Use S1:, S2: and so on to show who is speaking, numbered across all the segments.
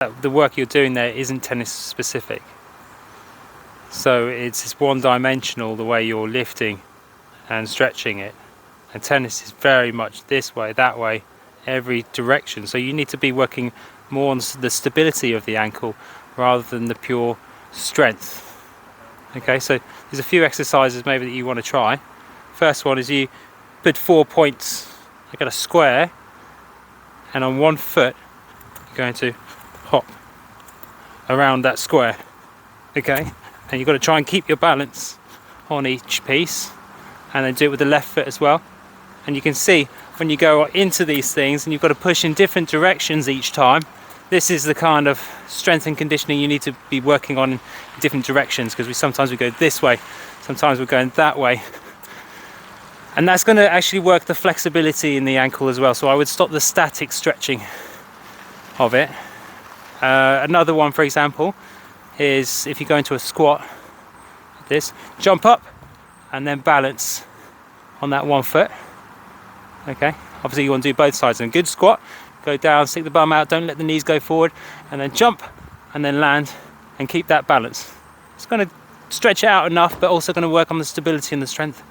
S1: the work you're doing there isn't tennis specific. So it's one-dimensional the way you're lifting and stretching it. And tennis is very much this way, that way, every direction. So you need to be working more on the stability of the ankle rather than the pure strength. Okay, so there's a few exercises maybe that you want to try. First one is you put 4 points, like at a square, and on one foot you're going to hop around that square. Okay, and you've got to try and keep your balance on each piece, and then do it with the left foot as well. And you can see when you go into these things and you've got to push in different directions each time, this is the kind of strength and conditioning you need to be working on in different directions, because sometimes we go this way, sometimes we're going that way, and that's going to actually work the flexibility in the ankle as well. So I would stop the static stretching of it. Another one, for example, is if you go into a squat like this, jump up and then balance on that one foot. Okay, obviously you want to do both sides. In a good squat, go down, stick the bum out, don't let the knees go forward, and then jump and then land and keep that balance. It's going to stretch it out enough, but also going to work on the stability and the strength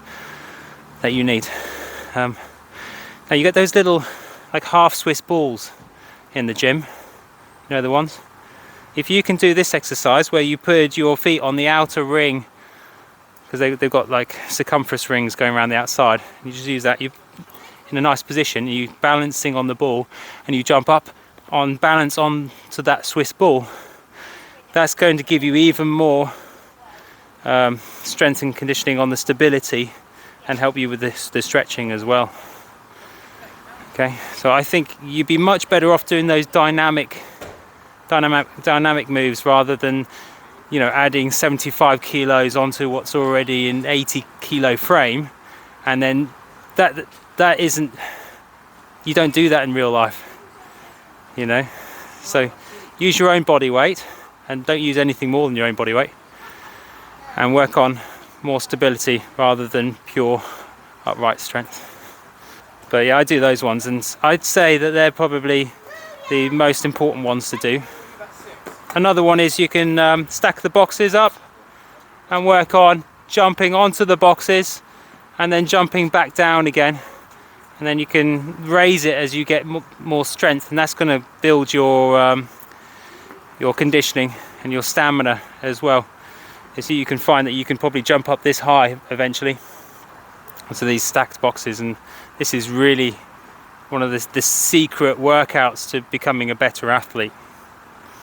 S1: that you need. Now you get those little like half Swiss balls in the gym, you know the ones? If you can do this exercise where you put your feet on the outer ring, because they've got like circumference rings going around the outside, you just use that, you in a nice position, you balancing on the ball, and you jump up on balance on to that Swiss ball. That's going to give you even more strength and conditioning on the stability, and help you with the stretching as well. Okay, so I think you'd be much better off doing those dynamic moves rather than, you know, adding 75 kilos onto what's already an 80 kilo frame, and then that isn't, you don't do that in real life, you know. So use your own body weight, and don't use anything more than your own body weight, and work on more stability rather than pure upright strength. But yeah, I do those ones, and I'd say that they're probably the most important ones to do. Another one is you can stack the boxes up and work on jumping onto the boxes and then jumping back down again, and then you can raise it as you get more strength, and that's going to build your conditioning and your stamina as well. So you can find that you can probably jump up this high eventually onto these stacked boxes, and this is really one of the secret workouts to becoming a better athlete.